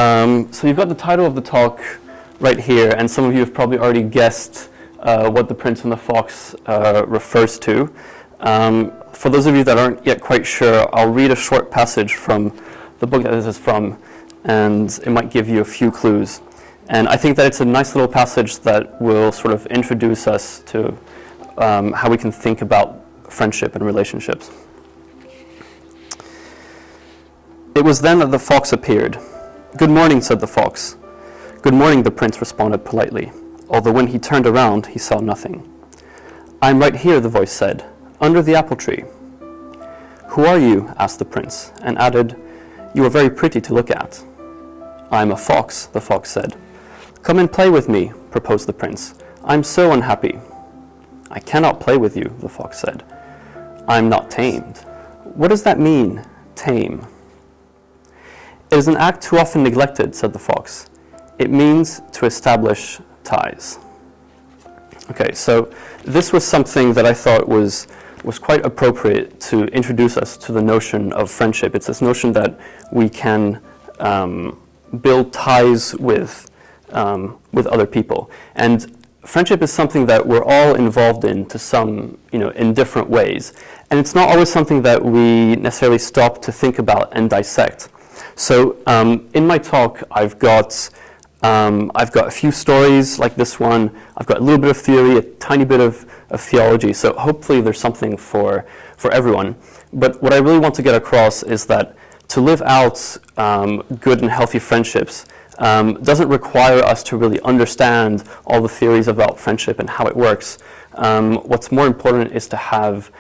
So you've got the title of the talk right here, and some of you have probably already guessed what the Prince and the Fox refers to. For those of you that aren't yet quite sure, I'll read a short passage from the book that this is from, and it might give you a few clues. And I think that it's a nice little passage that will sort of introduce us to how we can think about friendship and relationships. It was then that the fox appeared. "Good morning," said the fox. "Good morning," the prince responded politely, although when he turned around, he saw nothing. "I'm right here," the voice said, "under the apple tree." "Who are you?" asked the prince, and added, "You are very pretty to look at." "I'm a fox," the fox said. "Come and play with me," proposed the prince. "I'm so unhappy." "I cannot play with you," the fox said. "I'm not tamed." "What does that mean, tame?" "It is an act too often neglected," said the fox. "It means to establish ties." Okay, so this was something that I thought was quite appropriate to introduce us to the notion of friendship. It's this notion that we can build ties with other people. And friendship is something that we're all involved in to some, in different ways. And it's not always something that we necessarily stop to think about and dissect. So in my talk, I've got a few stories like this one. I've got a little bit of theory, a tiny bit of theology. So hopefully there's something for everyone. But what I really want to get across is that to live out good and healthy friendships doesn't require us to really understand all the theories about friendship and how it works. What's more important is to have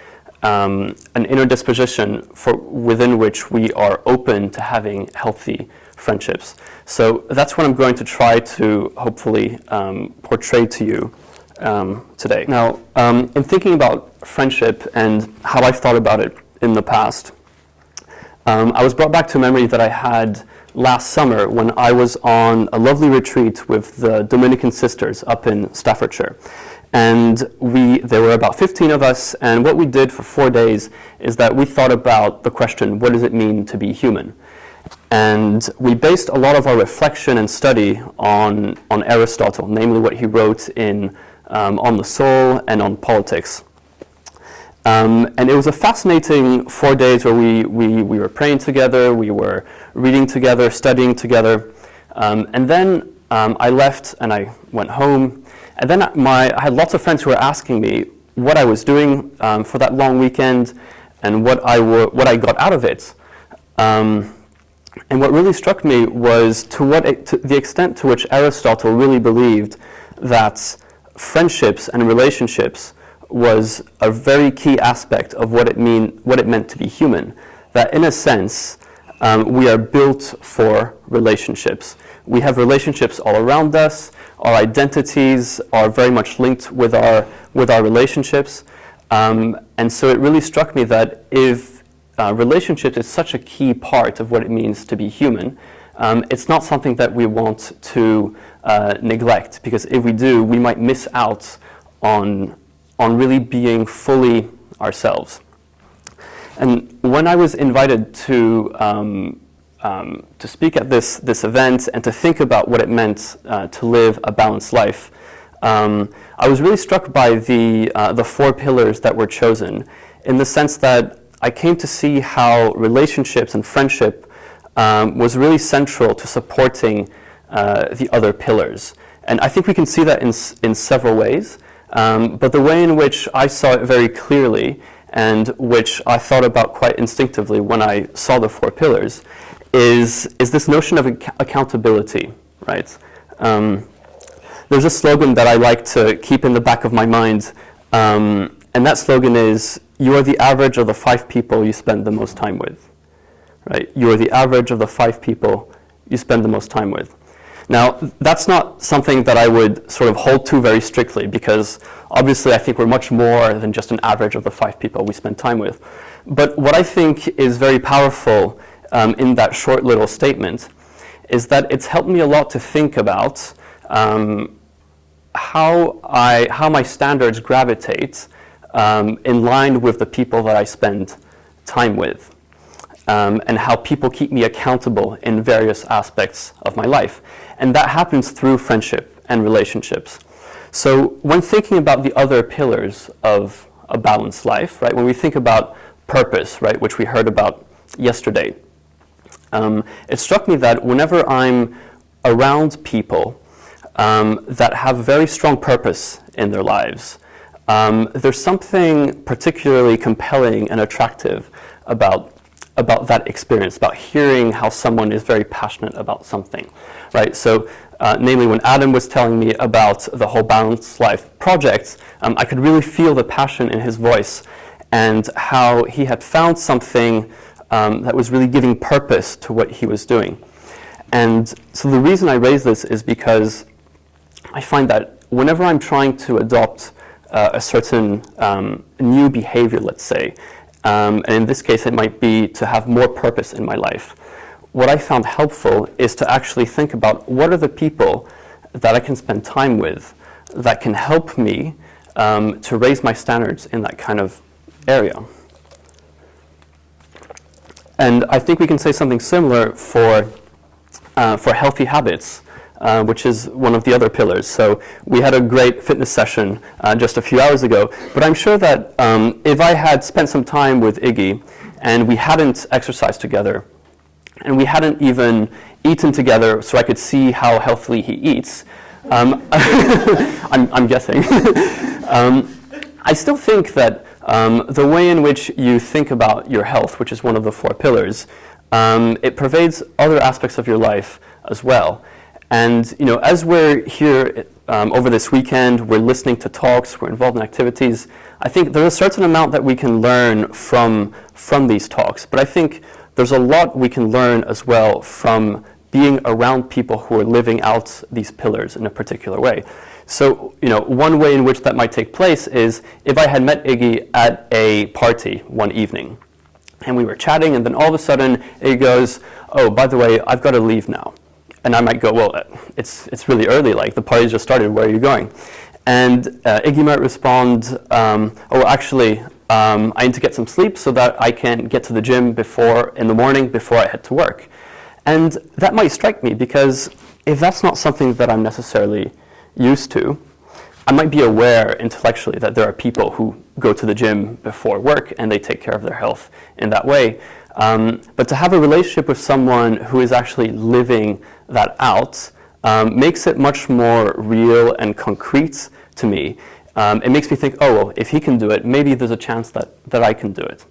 an inner disposition within which we are open to having healthy friendships. So that's what I'm going to try to hopefully portray to you today. Now, in thinking about friendship and how I've thought about it in the past, I was brought back to a memory that I had last summer when I was on a lovely retreat with the Dominican sisters up in Staffordshire. And there were about 15 of us, and what we did for 4 days is that we thought about the question, what does it mean to be human? And we based a lot of our reflection and study on Aristotle, namely what he wrote on the soul and on politics. And it was a fascinating 4 days where we were praying together, we were reading together, studying together. And then I left and I went home. And then I had lots of friends who were asking me what I was doing for that long weekend and what I got out of it. And what really struck me was to the extent to which Aristotle really believed that friendships and relationships was a very key aspect of what it meant to be human. That in a sense, we are built for relationships. We have relationships all around us. Our identities are very much linked with our relationships. And so it really struck me that if relationships is such a key part of what it means to be human, it's not something that we want to neglect, because if we do, we might miss out on really being fully ourselves. And when I was invited to speak at this event and to think about what it meant to live a balanced life, I was really struck by the 4 pillars that were chosen, in the sense that I came to see how relationships and friendship was really central to supporting the other pillars. And I think we can see that in several ways. But the way in which I saw it very clearly, and which I thought about quite instinctively when I saw the 4 pillars, is this notion of accountability, right? There's a slogan that I like to keep in the back of my mind, and that slogan is, "You are the average of the 5 people you spend the most time with," right? You are the average of the 5 people you spend the most time with. Now, that's not something that I would sort of hold to very strictly, because obviously I think we're much more than just an average of the 5 people we spend time with. But what I think is very powerful in that short little statement is that it's helped me a lot to think about how my standards gravitate in line with the people that I spend time with. and how people keep me accountable in various aspects of my life. And that happens through friendship and relationships. So when thinking about the other pillars of a balanced life, right, when we think about purpose, right, which we heard about yesterday, it struck me that whenever I'm around people that have very strong purpose in their lives, there's something particularly compelling and attractive about that experience, about hearing how someone is very passionate about something, right? So, namely, when Adam was telling me about the whole Balanced Life project, I could really feel the passion in his voice and how he had found something that was really giving purpose to what he was doing. And so the reason I raise this is because I find that whenever I'm trying to adopt a certain new behavior, let's say, and in this case it might be to have more purpose in my life, what I found helpful is to actually think about what are the people that I can spend time with that can help me to raise my standards in that kind of area. And I think we can say something similar for healthy habits, which is one of the other pillars. So we had a great fitness session just a few hours ago, but I'm sure that if I had spent some time with Iggy and we hadn't exercised together, and we hadn't even eaten together so I could see how healthily he eats, I'm guessing, I still think that the way in which you think about your health, which is one of the 4 pillars, it pervades other aspects of your life as well. And as we're here over this weekend, we're listening to talks, we're involved in activities, I think there's a certain amount that we can learn from these talks. But I think there's a lot we can learn as well from being around people who are living out these pillars in a particular way. So, one way in which that might take place is if I had met Iggy at a party one evening, and we were chatting, and then all of a sudden Iggy goes, "Oh, by the way, I've got to leave now." And I might go, "Well, it's really early, like the party's just started, where are you going?" And Iggy might respond, "Oh, actually, I need to get some sleep so that I can get to the gym in the morning before I head to work." And that might strike me because if that's not something that I'm necessarily used to, I might be aware intellectually that there are people who go to the gym before work and they take care of their health in that way. But to have a relationship with someone who is actually living that out makes it much more real and concrete to me. It makes me think, oh, well, if he can do it, maybe there's a chance that I can do it.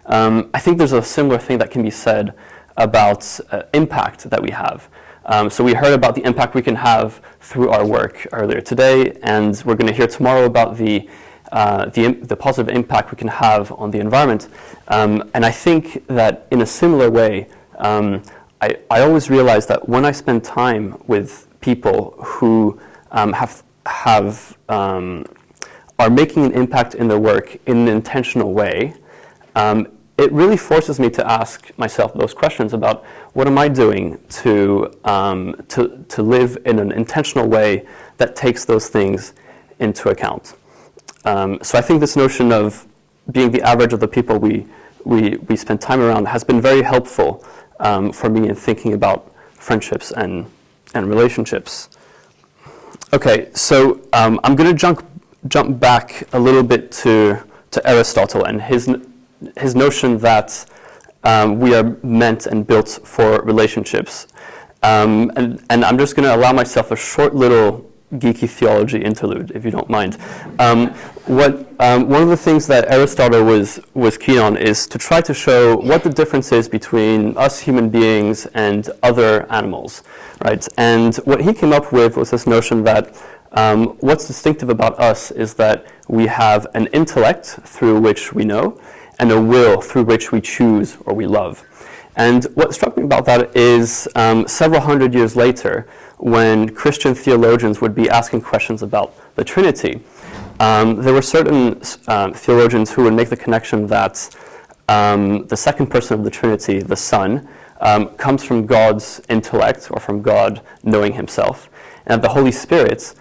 I think there's a similar thing that can be said about impact that we have. So we heard about the impact we can have through our work earlier today, and we're going to hear tomorrow about the positive impact we can have on the environment. And I think that in a similar way, I always realize that when I spend time with people who are making an impact in their work in an intentional way, it really forces me to ask myself those questions about what am I doing to live in an intentional way that takes those things into account. So I think this notion of being the average of the people we spend time around has been very helpful for me in thinking about friendships and relationships. Okay, so I'm going to jump back a little bit to Aristotle and his notion that we are meant and built for relationships. And I'm just going to allow myself a short little geeky theology interlude, if you don't mind. One of the things that Aristotle was keen on is to try to show what the difference is between us human beings and other animals, right? And what he came up with was this notion that what's distinctive about us is that we have an intellect through which we know, and a will through which we choose or we love. And what struck me about that is several hundred years later, when Christian theologians would be asking questions about the Trinity, there were certain theologians who would make the connection that the second person of the Trinity, the Son, comes from God's intellect or from God knowing himself, and the Holy Spirit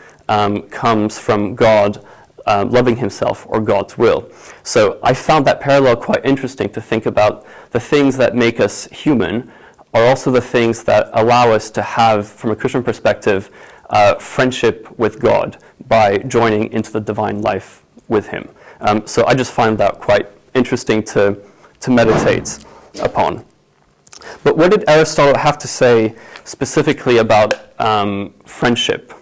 comes from God loving himself or God's will. So I found that parallel quite interesting, to think about the things that make us human are also the things that allow us to have, from a Christian perspective, friendship with God by joining into the divine life with him. So I just find that quite interesting to meditate upon. But what did Aristotle have to say specifically about friendship?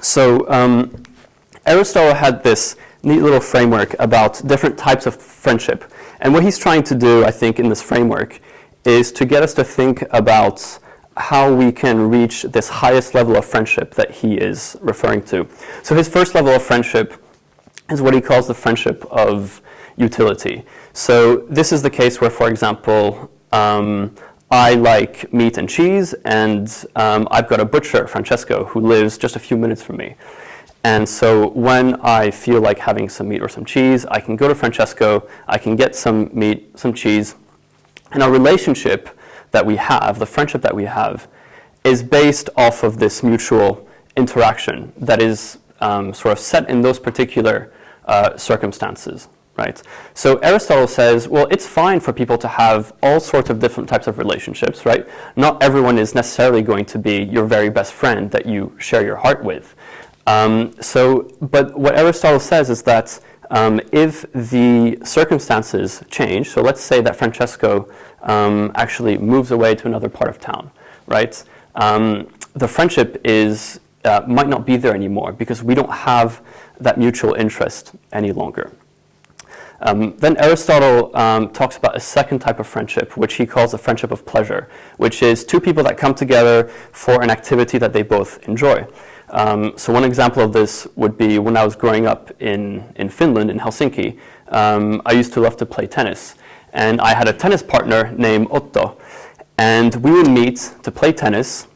So Aristotle had this neat little framework about different types of friendship. And what he's trying to do, I think, in this framework is to get us to think about how we can reach this highest level of friendship that he is referring to. So his first level of friendship is what he calls the friendship of utility. So this is the case where, for example, I like meat and cheese, and I've got a butcher, Francesco, who lives just a few minutes from me. And so when I feel like having some meat or some cheese, I can go to Francesco, I can get some meat, some cheese, and our relationship that we have, the friendship that we have, is based off of this mutual interaction that is sort of set in those particular circumstances, right? So Aristotle says, well, it's fine for people to have all sorts of different types of relationships, right? Not everyone is necessarily going to be your very best friend that you share your heart with. But what Aristotle says is that if the circumstances change, so let's say that Francesco actually moves away to another part of town, right? The friendship might not be there anymore because we don't have that mutual interest any longer. Then Aristotle talks about a second type of friendship, which he calls the friendship of pleasure, which is two people that come together for an activity that they both enjoy. So one example of this would be when I was growing up in Finland, in Helsinki. I used to love to play tennis, and I had a tennis partner named Otto, and we would meet to play tennis,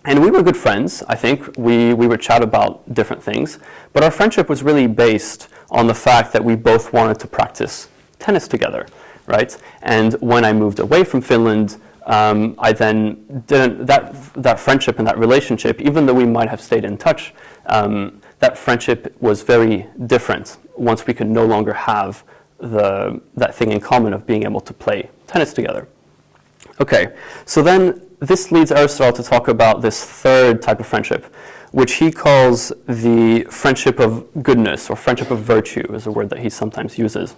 and we were good friends. I think we would chat about different things, but our friendship was really based on the fact that we both wanted to practice tennis together, right? And when I moved away from Finland, I then didn't, that friendship and that relationship, even though we might have stayed in touch, that friendship was very different once we could no longer have that thing in common of being able to play tennis together. Okay, so then this leads Aristotle to talk about this third type of friendship, which he calls the friendship of goodness, or friendship of virtue is a word that he sometimes uses.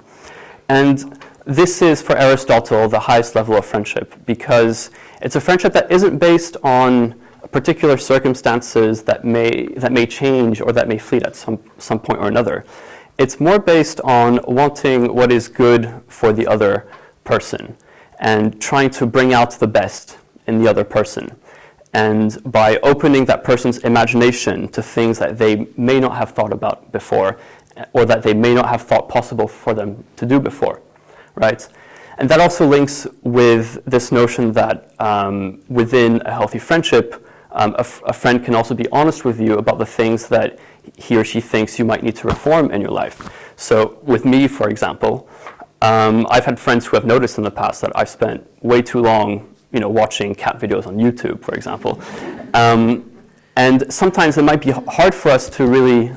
And this is, for Aristotle, the highest level of friendship, because it's a friendship that isn't based on particular circumstances that may change or that may fleet at some point or another. It's more based on wanting what is good for the other person and trying to bring out the best in the other person. And by opening that person's imagination to things that they may not have thought about before, or that they may not have thought possible for them to do before, right? And that also links with this notion that within a healthy friendship, a friend can also be honest with you about the things that he or she thinks you might need to reform in your life. So with me, for example, I've had friends who have noticed in the past that I've spent way too long watching cat videos on YouTube, for example. And sometimes it might be hard for us to really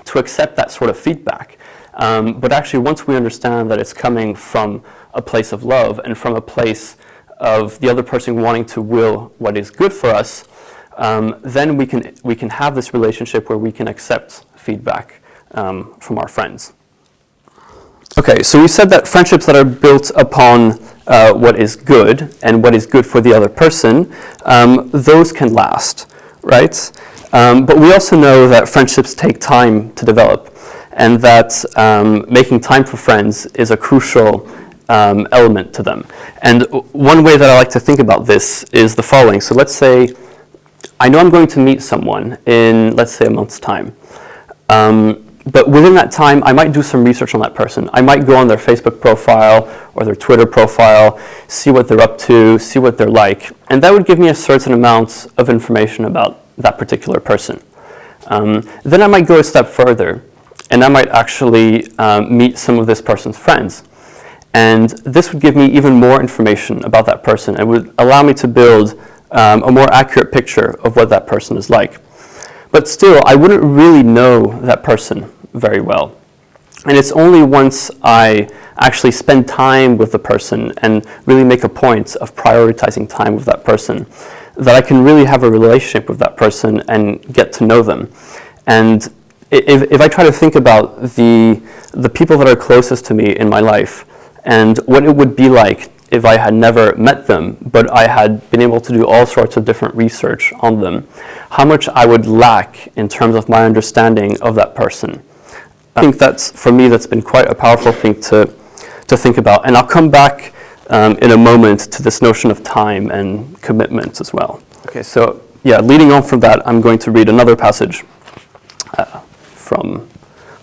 to accept that sort of feedback. But actually, once we understand that it's coming from a place of love and from a place of the other person wanting to will what is good for us, then we can have this relationship where we can accept feedback from our friends. Okay, so we said that friendships that are built upon what is good and what is good for the other person, those can last, right? But we also know that friendships take time to develop, and that making time for friends is a crucial element to them. And one way that I like to think about this is the following. So let's say I know I'm going to meet someone in, let's say, a month's time. But within that time, I might do some research on that person. I might go on their Facebook profile or their Twitter profile, see what they're up to, see what they're like. And that would give me a certain amount of information about that particular person. Then I might go a step further, and I might actually meet some of this person's friends. And this would give me even more information about that person. It would allow me to build a more accurate picture of what that person is like. But still, I wouldn't really know that person very well. And it's only once I actually spend time with the person and really make a point of prioritizing time with that person that I can really have a relationship with that person and get to know them. And if I try to think about the people that are closest to me in my life and what it would be like if I had never met them, but I had been able to do all sorts of different research on them, how much I would lack in terms of my understanding of that person. I think that's, for me, that's been quite a powerful thing to think about. And I'll come back in a moment to this notion of time and commitment as well. Okay, so yeah, leading on from that, I'm going to read another passage from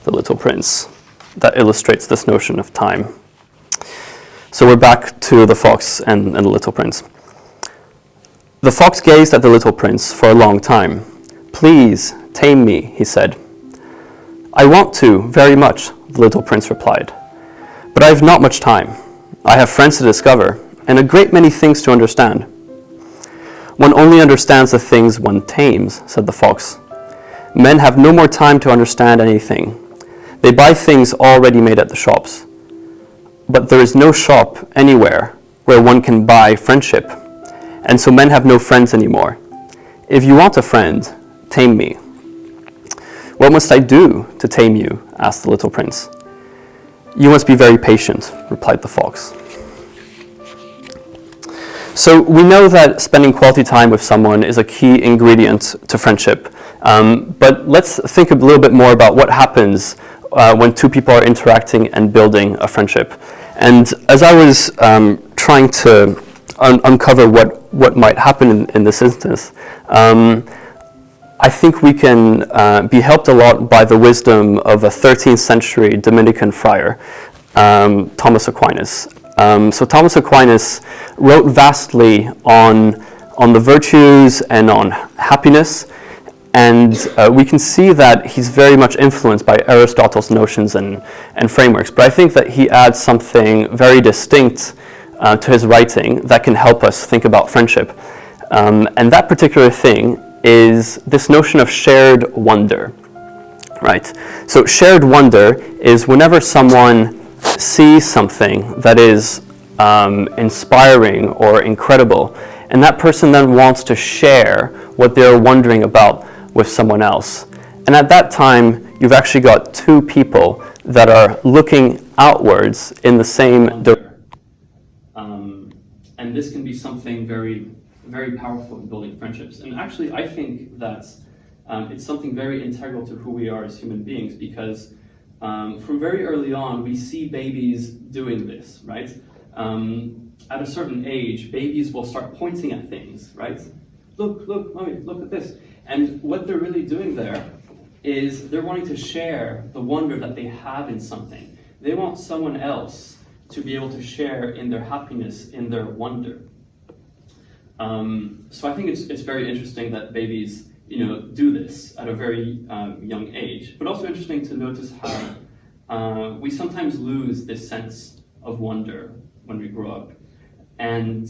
The Little Prince that illustrates this notion of time. So we're back to the fox and the little prince. The fox gazed at the little prince for a long time. "Please, tame me," he said. "I want to, very much," the little prince replied. "But I have not much time. I have friends to discover, and a great many things to understand." "One only understands the things one tames," said the fox. "Men have no more time to understand anything. They buy things already made at the shops. But there is no shop anywhere where one can buy friendship, and so men have no friends anymore. If you want a friend, tame me." "What must I do to tame you?" asked the little prince. "You must be very patient," replied the fox. So we know that spending quality time with someone is a key ingredient to friendship. But let's think a little bit more about what happens when two people are interacting and building a friendship. And as I was trying to uncover what might happen in this instance, I think we can be helped a lot by the wisdom of a 13th century Dominican friar, Thomas Aquinas. So Thomas Aquinas wrote vastly on the virtues and on happiness, and we can see that he's very much influenced by Aristotle's notions and frameworks. But I think that he adds something very distinct to his writing that can help us think about friendship. And that particular thing is this notion of shared wonder, right? So shared wonder is whenever someone sees something that is inspiring or incredible, and that person then wants to share what they're wondering about with someone else. And at that time, you've actually got two people that are looking outwards in the same direction. And this can be something very, very powerful in building friendships. And actually, I think that it's something very integral to who we are as human beings, because from very early on, we see babies doing this, right? At a certain age, babies will start pointing at things, right? Look, mommy, look at this. And what they're really doing there is they're wanting to share the wonder that they have in something. They want someone else to be able to share in their happiness, in their wonder. So I think it's very interesting that babies, do this at a very young age. But also interesting to notice how we sometimes lose this sense of wonder when we grow up. And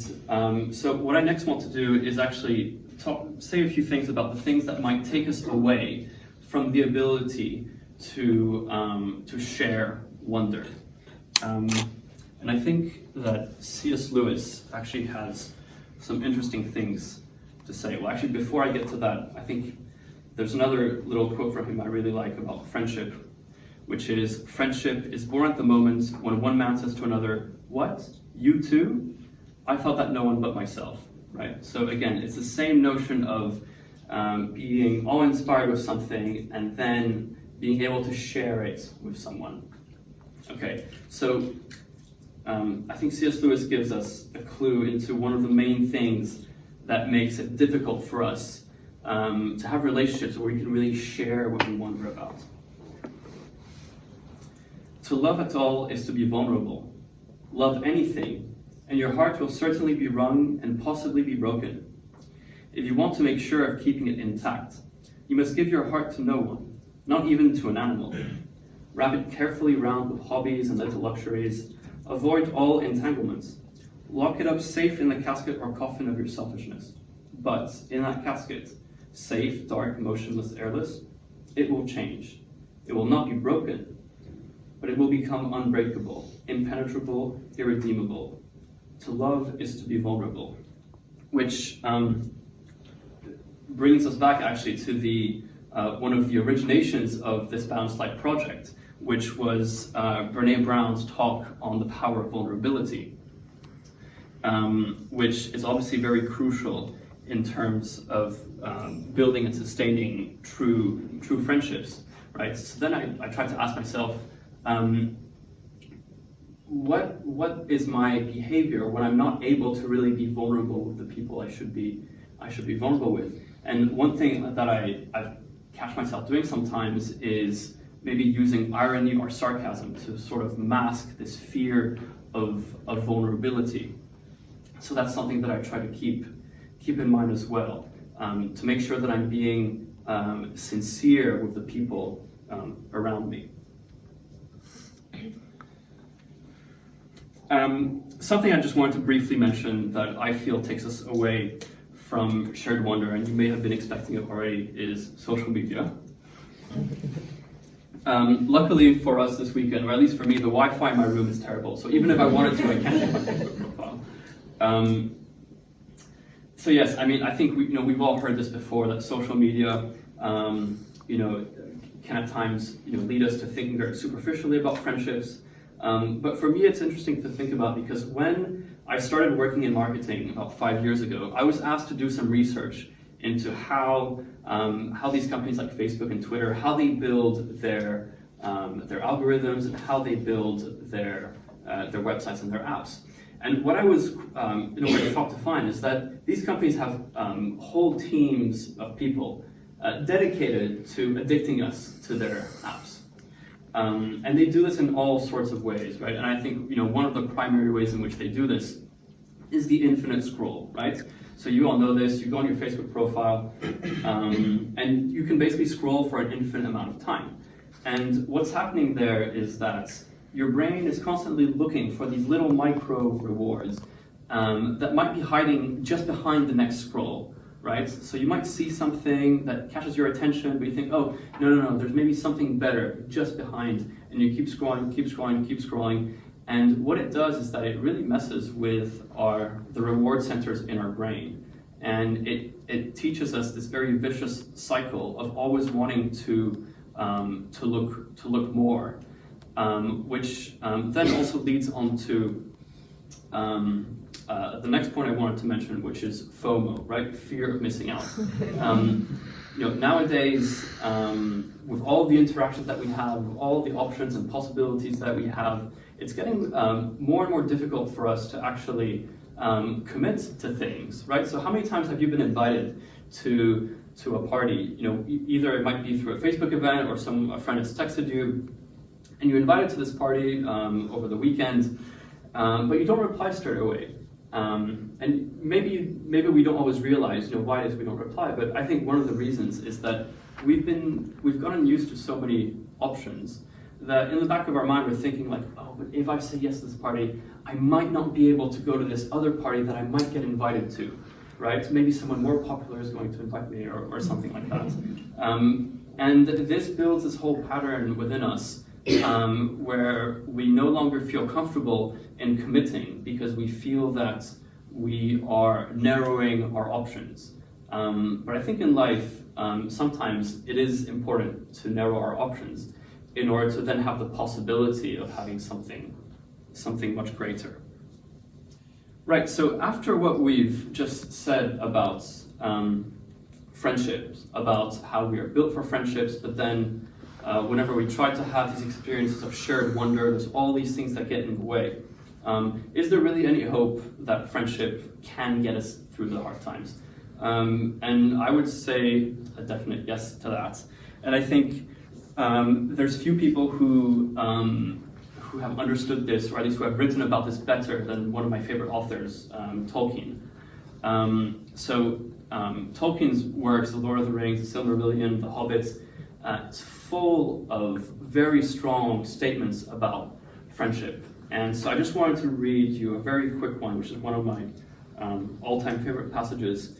so what I next want to do is actually say a few things about the things that might take us away from the ability to share wonder. And I think that C.S. Lewis actually has some interesting things to say. Well, actually, before I get to that, I think there's another little quote from him I really like about friendship, which is, "Friendship is born at the moment when one man says to another, 'What? You too? I thought that no one but myself,'" right? So again, it's the same notion of being awe-inspired with something and then being able to share it with someone. Okay, so I think C.S. Lewis gives us a clue into one of the main things that makes it difficult for us to have relationships where we can really share what we wonder about. "To love at all is to be vulnerable. Love anything, and your heart will certainly be wrung and possibly be broken. If you want to make sure of keeping it intact, you must give your heart to no one, not even to an animal. Wrap it carefully round with hobbies and little luxuries. Avoid all entanglements. Lock it up safe in the casket or coffin of your selfishness. But in that casket, safe, dark, motionless, airless, it will change. It will not be broken, but it will become unbreakable, impenetrable, irredeemable. To love is to be vulnerable, which brings us back actually to the one of the originations of this Balanced Life project, which was Brené Brown's talk on the power of vulnerability, which is obviously very crucial in terms of building and sustaining true friendships, right? So then I tried to ask myself, what is my behavior when I'm not able to really be vulnerable with the people I should be vulnerable with? And one thing that I catch myself doing sometimes is maybe using irony or sarcasm to sort of mask this fear of vulnerability. So that's something that I try to keep in mind as well, to make sure that I'm being sincere with the people around me. Something I just wanted to briefly mention that I feel takes us away from shared wonder, and you may have been expecting it already, is social media. Luckily for us this weekend, or at least for me, the Wi-Fi in my room is terrible, so even if I wanted to, I can't get my Facebook profile. So yes, I mean, I think we've all heard this before, that social media, can at times, lead us to thinking very superficially about friendships. But for me, it's interesting to think about, because when I started working in marketing about 5 years ago, I was asked to do some research into how these companies like Facebook and Twitter, how they build their algorithms and how they build their websites and their apps. And what I was in a way shocked to find is that these companies have whole teams of people dedicated to addicting us to their apps. And they do this in all sorts of ways, right? And I think one of the primary ways in which they do this is the infinite scroll, right? So you all know this. You go on your Facebook profile, and you can basically scroll for an infinite amount of time. And what's happening there is that your brain is constantly looking for these little micro rewards that might be hiding just behind the next scroll, right? So you might see something that catches your attention, but you think, oh, no, there's maybe something better just behind, and you keep scrolling. And what it does is that it really messes with the reward centers in our brain. And it teaches us this very vicious cycle of always wanting to look more, which then also leads on to the next point I wanted to mention, which is FOMO, right? Fear of missing out. Nowadays, with all the interactions that we have, with all the options and possibilities that we have, it's getting more and more difficult for us to actually commit to things, right? So how many times have you been invited to a party? Either it might be through a Facebook event or a friend has texted you, and you're invited to this party over the weekend, but you don't reply straight away. And maybe we don't always realize why it is we don't reply, but I think one of the reasons is that we've gotten used to so many options that in the back of our mind we're thinking like, oh, but if I say yes to this party, I might not be able to go to this other party that I might get invited to, right? Maybe someone more popular is going to invite me or something like that. And this builds this whole pattern within us where we no longer feel comfortable in committing because we feel that we are narrowing our options. But I think in life, sometimes it is important to narrow our options in order to then have the possibility of having something much greater. Right, so after what we've just said about friendships, about how we are built for friendships, but then whenever we try to have these experiences of shared wonder, there's all these things that get in the way. Is there really any hope that friendship can get us through the hard times? And I would say a definite yes to that. And I think there's few people who have understood this, or at least who have written about this better than one of my favorite authors, Tolkien. Tolkien's works, The Lord of the Rings, The Silmarillion, The Hobbit, it's full of very strong statements about friendship. And so I just wanted to read you a very quick one, which is one of my all-time favorite passages,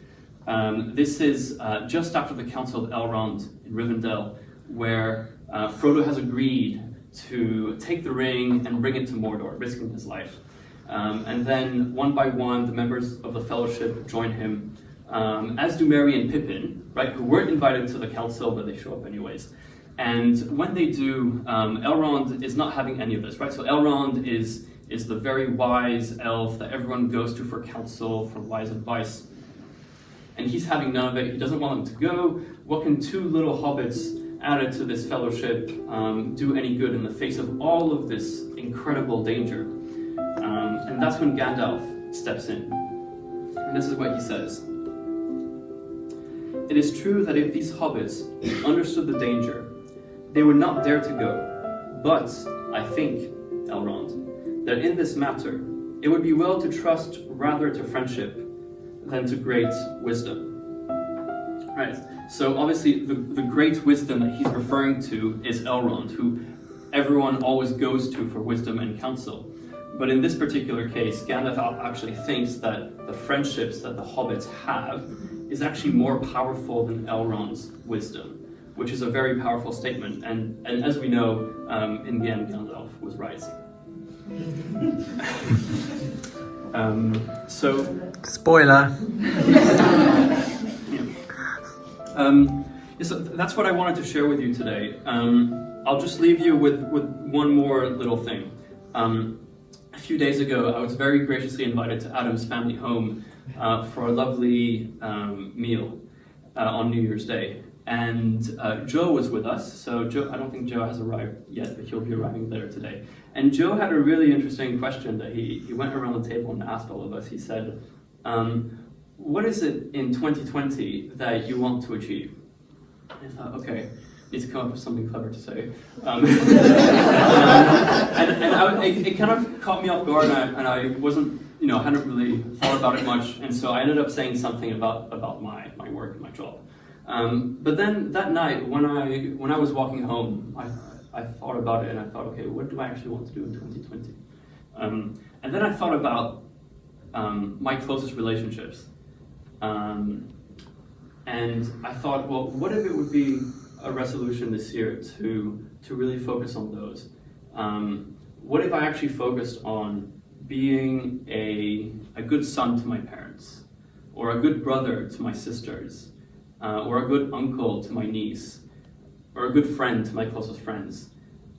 This is just after the Council of Elrond in Rivendell, where Frodo has agreed to take the ring and bring it to Mordor, risking his life. And then, one by one, the members of the Fellowship join him, as do Merry and Pippin, right, who weren't invited to the council, but they show up anyways. And when they do, Elrond is not having any of this, right? So Elrond is the very wise elf that everyone goes to for counsel, for wise advice. And he's having none of it. He doesn't want them to go. What can two little hobbits added to this fellowship do any good in the face of all of this incredible danger? And that's when Gandalf steps in. And this is what he says. It is true that if these hobbits understood the danger, they would not dare to go. But I think, Elrond, that in this matter, it would be well to trust rather to friendship than to great wisdom. Right. So obviously the great wisdom that he's referring to is Elrond, who everyone always goes to for wisdom and counsel. But in this particular case, Gandalf actually thinks that the friendships that the hobbits have is actually more powerful than Elrond's wisdom, which is a very powerful statement. And as we know, in the end, Gandalf was right. Spoiler. So that's what I wanted to share with you today. I'll just leave you with one more little thing. A few days ago, I was very graciously invited to Adam's family home for a lovely meal on New Year's Day. And Joe was with us. So Joe, I don't think Joe has arrived yet, but he'll be arriving later today. And Joe had a really interesting question that he went around the table and asked all of us. He said, what is it in 2020 that you want to achieve? And I thought, okay, need to come up with something clever to say. It kind of caught me off guard, and I wasn't, hadn't really thought about it much. And so I ended up saying something about my work and my job. But then that night, when I was walking home, I thought about it, and I thought, okay, what do I actually want to do in 2020? And then I thought about my closest relationships. And I thought, well, what if it would be a resolution this year to really focus on those? What if I actually focused on being a good son to my parents, or a good brother to my sisters, or a good uncle to my niece, or a good friend to my closest friends?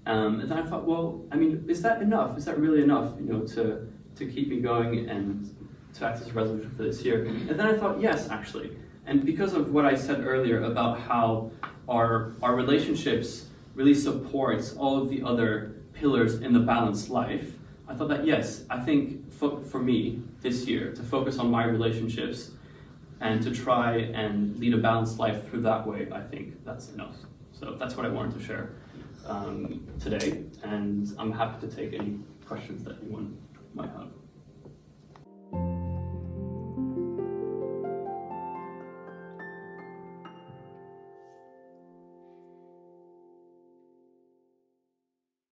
And then I thought, well, I mean, is that enough? Is that really enough, to keep me going and to act as a resolution for this year? And then I thought, yes, actually. And because of what I said earlier about how our relationships really supports all of the other pillars in the balanced life, I thought that, yes, I think for me this year, to focus on my relationships and to try and lead a balanced life through that way, I think that's enough. So that's what I wanted to share today, and I'm happy to take any questions that anyone might have.